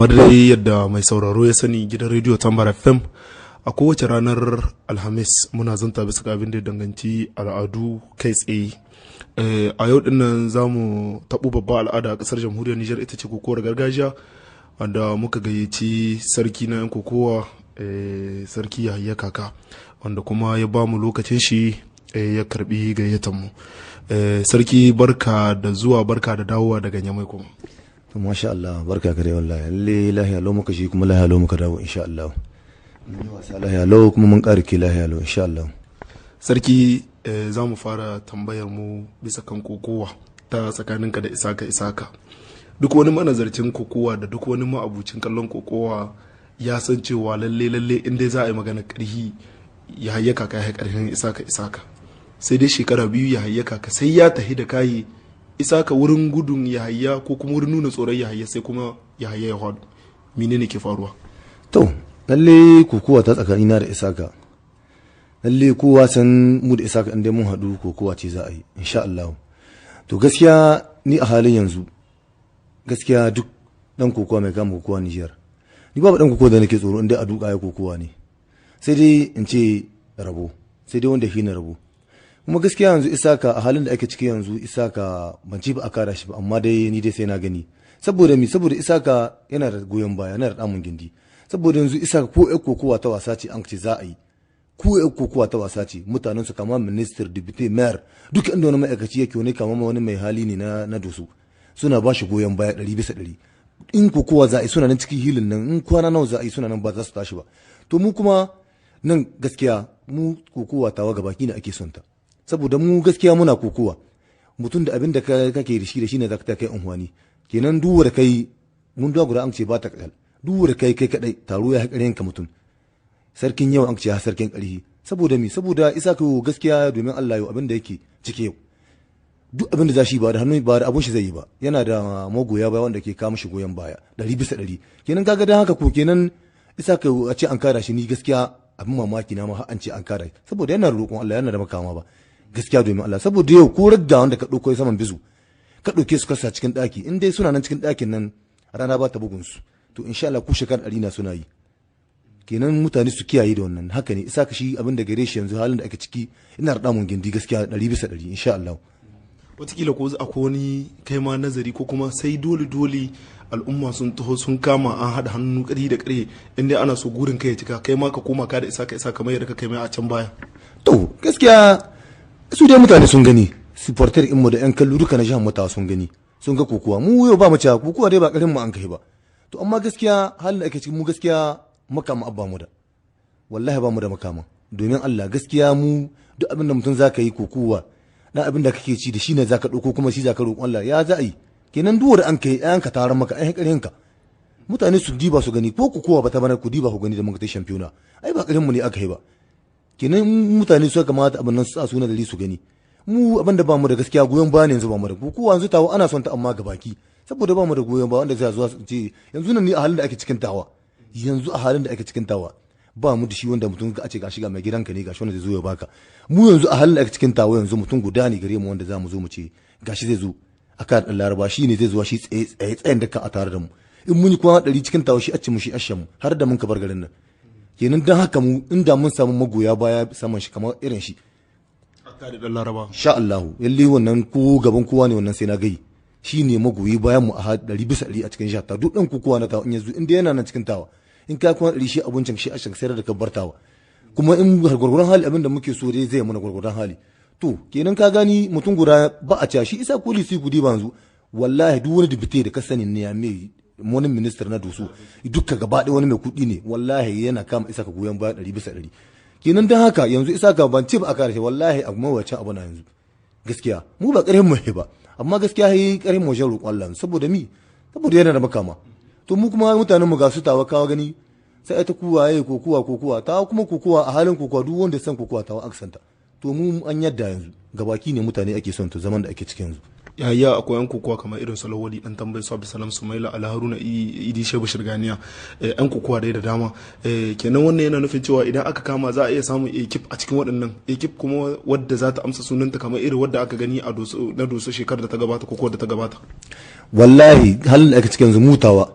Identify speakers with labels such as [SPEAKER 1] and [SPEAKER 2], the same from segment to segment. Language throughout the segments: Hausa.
[SPEAKER 1] Madadai yadda mai sauraro ya sani gidan rediyo Tambara FM a kowace ranar Alhamis muna zanta bisa ga abin da ya danganci al'adu kai tsaye. A yau dinnan za mu taɓo babba al'ada a ƙasar jamhuriyar Nijar ita ce kokowar gargajiya wanda muka gayyaci sarki na 'yan kokowa sarki Yahaya Kaka wanda kuma ya ba mu lokacin shi ya karbi gayyatar mu. Sarki barka da zuwa, barka da dawowa daga Nyamai kuma.
[SPEAKER 2] Masha Allah, barka ka dai wallahi. Lalle lahiya lau muka shi kuma lahiya lau muka dawo insha Allah. Mun yi wasa lahiya lau kuma mun ƙara ke lahiya lau insha Allah.
[SPEAKER 1] Sarki za mu fara tambayar mu bisa kan kokowa ta tsakaninka da Isaka. Duk wani manazarcin kokowa da duk wani ma'abucin kallon kokowa ya san cewa lalle in dai za a yi magana ƙarhi ya hayyaka ka ya ƙarhin Isaka. Sai dai shekara biyu ya hayyaka ka sai ya tahi da kayi Isaka wurin gudun Yahaya ko kuma wurin nuna tsoron Yahaya sai kuma Yahaya ya hadu. Menene ke faruwa?
[SPEAKER 2] To, lalle kokowa ta tsakanina da Isaka. Lalle kowa san mu da Isaka inda mun hadu kokowa ce za a yi insha Allah. To gaskiya ni a halin yanzu gaskiya duk dan kokowa mai kama kokowa Niger. Ni babu dan kokowa da nake tsoro inda a duka ya kokowa ne. Sai dai in ce rabo, sai dai wanda shi ne rabo. Kuma gaskiya yanzu Isaka a halin da ake ciki yanzu Isaka ban ci ba a kara shi ba amma dai ni dai sai na gani saboda Isaka yana da goyon baya, yana da damun gindi saboda yanzu Isaka ko kokowa ta wasa ce an ce za a yi ko kokowa ta wasa ce mutanen su kama minister deputy mayor duk inda wani ma'aikaci yake wani kama wani mai hali ne na dosu suna ba shi goyon baya 100%. In kokowa za a yi suna nan cikin hilin nan, in kwana nawa za a yi suna nan ba za su tashi ba. To mu kuma nan gaskiya mu kokowa tawa gabaki ne ake son ta saboda mu gaskiya muna kokowa mutum da abin da kake da shi ne zaka ta kai unhwani kenan duwa da kai mun dogara an ce ba ta kal duwa da kai kadai taro ya haƙarin ka mutum sarkin yau an ce ha sarkin ƙarhi saboda Isaka gaskiya domin Allah yau abin da yake cike yau duk abin da za shi ba da hannu ba da abun shi zai yi ba yana da magoya baya wanda ke kama shi goyon baya 100%. Kenan kaga dan haka ko kenan Isaka a ce an kara shi ni gaskiya abin mamaki na ma har an ce an kara saboda yana roƙon Allah yana da makama ba gaskiya domin Allah saboda yau ko ragga wanda ka ɗauko saman bizu ka ɗauke su kasa cikin ɗaki in dai suna nan cikin ɗakin nan rana ba ta bugun su to insha Allah ku shekar 100 na suna yi kenan mutane su kiyaye da wannan haka ne Isaka shi abin da gare shi yanzu halin da ake ciki ina da mun gindi gaskiya 100% insha Allah.
[SPEAKER 1] Wataƙila ko akwai wani kai ma nazari ko kuma sai dole al'umma sun taho sun kama an haɗa hannu ƙari da ƙari inda ana so gurin kai ya cika kai ma ka koma ka da Isaka mai yadda ka kai mai a can baya.
[SPEAKER 2] To gaskiya su dai mutane sun gani supporter inmu da yan kallo duka na jihar mutawa sun gani sun ga kokowa mu yau ba mu cewa kokowa dai ba karin mu an kai ba to amma gaskiya halin da ake cikin mu gaskiya makama abba mu da wallahi ba mu da makama domin Allah gaskiya mu duk abin da mutum zaka yi kokowa dan abin da kake ci da shi ne zaka dauko kuma shi zaka roƙon Allah ya za a yi kenan duwar an kai ayan ka taron maka ayan karin ka mutane su diba su gani ko kokowa ba ta bana ku diba ku gani da muka ta championa ai ba karin mu ne aka yi ba kenan mutane su kamata abin nan su sa suna da su gani mu abin da ba mu da gaskiya goyon baya ne yanzu ba mu da ko yanzu tawa ana son ta amma ga baki saboda ba mu da goyon baya wanda zai zuwa ce yanzu nan ni a halin da ake cikin tawa ba mu da shi wanda mutum ka ce ga shiga mai gidanka ne gashi wanda zai zo ya baka mu yanzu a halin da ake cikin tawa yanzu mutum guda ne gare mu wanda za mu zo mu ce gashi zai zo aka dan Laraba shi ne zai zuwa shi tsayen da kan a tare da mu in mun yi kwana 100 cikin tawa shi a ce mu shi ashen mu har da mun ka bar garin nan kenan dan haka mu inda mun samu magoya baya saman shi kamar irin shi
[SPEAKER 1] aka da dan Laraba
[SPEAKER 2] insha Allah yalle wannan ko gaban kowa ne wannan sai na gai shine magoyi bayan mu a 100% a cikin jihar duk dan kowa na tawa in yanzu inda yana nan cikin tawa in ka kuma 100 shi abincin shi a cikin sayar da kabbartawa kuma in gurgurdan hali abinda muke so dai zai mana gurgurdan hali to kenan ka gani mutum guda ba a cewa shi Isa Koli sai gudi ba yanzu wallahi duk wani dubite da ka sani ne ya mai wani minister na dosu dukka gaba ɗaya wani mai kuɗi ne wallahi yana kama Isaka goyon baya 100%. Kenan dan haka yanzu Isaka ban ce ba a kare shi wallahi a mawacin abu na yanzu gaskiya mu ba ƙarfin mu ba amma gaskiya yayi ƙarfin mu roƙon Allah saboda yana da makama to mu kuma mutanen mu ga su tawa kawa gani sai ta kuwa yayi kokuwa ta kuma kokuwa a halin kokuwa duk wanda san kokuwa tawa aksanta to mu an yadda yanzu gabaki ne mutane ake son to zaman da ake cikin yanzu
[SPEAKER 1] Yahaya akwai yan kokowa kamar irin Salawali dan tambayi Sabi Salam Sumaila Alharuna Idi Shehu Shirganiya yan kokowa dai da dama kenan wannan yana nufin cewa idan aka kama za a iya samun ekip a cikin waɗannan ekip kuma wadda za ta amsa sunanta kamar irin wadda aka gani a doso shekarar da ta gabata ko da ta gabata
[SPEAKER 2] wallahi halin da ake cikin yanzu mutawa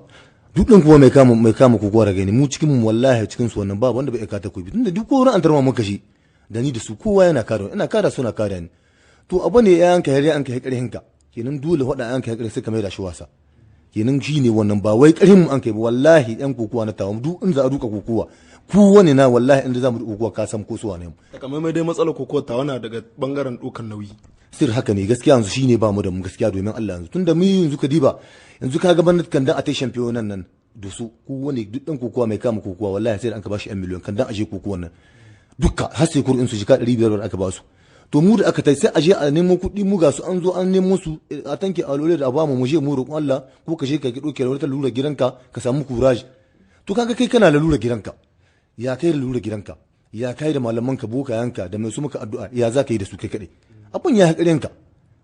[SPEAKER 2] duk ɗan kuwa mai kama kokowa daga ni mu cikin mu wallahi cikin su wannan ba wanda bai ka takobi tunda duk ko ran tarma muka shi da ni da su kowa yana kare ina kare suna kare ni to abu ne ya yanka yare an kai karhin ka kenan dole wada an kai karhin sai ka mai da shi wasa kenan shine wannan ba wai karhin mu an kai ba wallahi yan kokowa na tawo duk in za a duka kokowa ku wani na wallahi inda za mu duka kokowa ka san ko su wane mu
[SPEAKER 1] kamar dai matsalar kokowa ta wana daga bangaren dukan nauyi
[SPEAKER 2] sir haka ne gaskiya yanzu shine ba mu da mu gaskiya domin Allah yanzu tunda mu yanzu ka diba yanzu ka ga bandit kan dan a tai champion nan da su ku wani duk dan kokowa mai kama kokowa wallahi sai an ka bashi 1 miliyan kan dan aje kokowa nan dukka har sai kur'in su jika 500 aka ba su to mu da aka tai sai aje a nemo kuɗi mu ga su an zo an nemo su a tanke alole da abamu mu je mu roƙon Allah ko ka je ka doke wata lura gidanka ka samu courage to kaga kai kana lura gidanka ya kai lura gidanka ya kai da malaman ka bokayanka da mai su maka addu'a ya za ka yi da su kai kadai abun ya haƙarin ka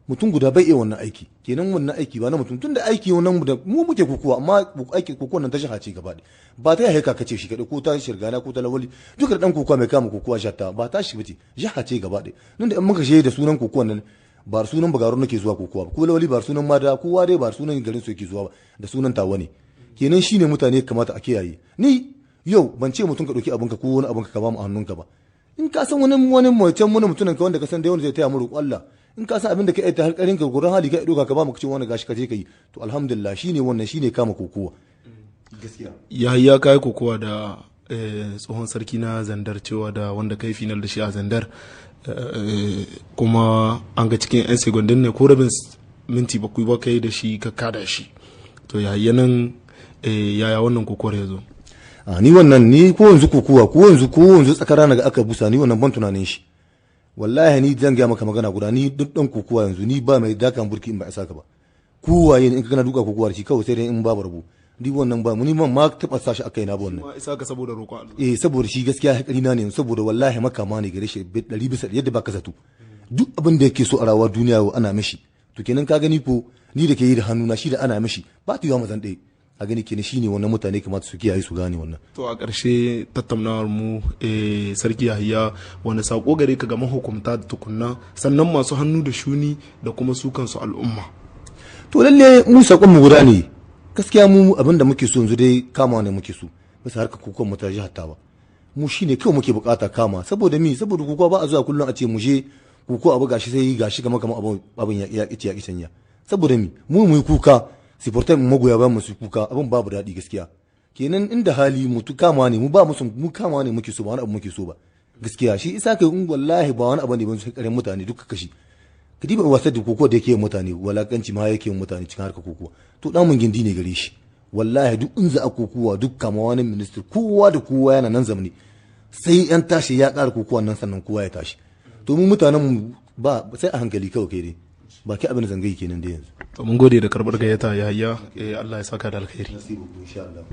[SPEAKER 2] mutum guda bai iya wannan aiki kenan wannan aiki ba na mutum tunda aiki wannan da mu muke kokowa amma aiki kokowa nan ta shaha ce gaba ba ta yaya ka kace shi kadai ko ta shirgana ko ta lawali duka dan kokowa mai kama kokowa shatta ba ta shi bace jaha ce gaba nan da in muka je da sunan kokowa nan ba sunan bagaro nake zuwa kokowa ko lawali ba sunan mada kowa dai ba sunan garin su yake zuwa ba da sunan tawa ne kenan shine mutane kamata a kiyaye ni yau ban ce mutum ka dauki abinka ko wani abinka ka ba mu a hannunka ba in ka san wani mutumin ka wanda ka san da wanda zai taya mu roƙo Allah in ka san abin da ka aita har karin ka gurin hali ka doka ka ba mu kace wani gashi ka je kai to alhamdulillah shine wannan shine kama kokowa gaskiya
[SPEAKER 1] ya kai kokowa da tsohon sarki na Zandar cewa da wanda kai final da shi a Zandar kuma an ga cikin 'yan segundin ne ko rabin minti bakwai ba kai da shi ka kada shi to yayin yaya wannan kokowar ya zo
[SPEAKER 2] ni wannan ni ko yanzu kokowa ko yanzu tsakara naga aka busa ni wannan ban tunanin shi wallahi ni zan ga maka magana guda ni duk dan kokowa yanzu ni ba mai dakan burki in ba isa ka ba kowaye in kana duka kokowa shi kawai sai dai in babu rabu ni wannan ba ni ma taba sashi akai na ba wannan
[SPEAKER 1] isa ka saboda roƙon Allah
[SPEAKER 2] saboda shi gaskiya hakari na ne saboda wallahi makama ne gare shi 100% yadda baka zato duk abin da yake so a rawa duniya ana mishi to kenan ka gani ko ni da ke yi da hannuna shi da ana mishi ba ta yi wa mazan ɗaya a gani kenan shine wannan mutane kamata su kiyaye su gane wannan
[SPEAKER 1] to a ƙarshe tattaunawar mu sarki Yahaya wani sako gare ka ga mahukumta da tukunna sannan masu hannu da shuni da kuma su kansu al'umma
[SPEAKER 2] to lalle mu sakon mu guda ne gaskiya mu abinda muke so yanzu dai kama ne muke so bisa harka kokon mu ta jihar Tawa mu shine kawai muke bukata kama saboda saboda kokowa ba a zuwa kullun a ce mu je koko abu gashi sai gashi kamar abin ya kici canya saboda mu yi kuka siportai magoya ba mu su kuka abin babu daɗi gaskiya kenan inda hali mutu kama ne mu kama ne muke so ba wani abu muke so ba gaskiya shi isa kai in wallahi ba wani abu ne ban su karen mutane duka kashi ka diba wasa da koko da yake mutane walakanci ma yake mutane cikin harkar kokowa to dan mun gindi ne gare shi wallahi duk in za a kokowa duk kama wani minister kowa da kowa yana nan zamani sai yan tashi ya ƙara kokowa nan sannan kowa ya tashi to mu mutanen mu ba sai a hankali kawai kai dai ba ki abin zangayi kenan da yanzu
[SPEAKER 1] to mun gode da karbar gayyata Yahaya Allah ya saka da alkhairi
[SPEAKER 2] insha Allah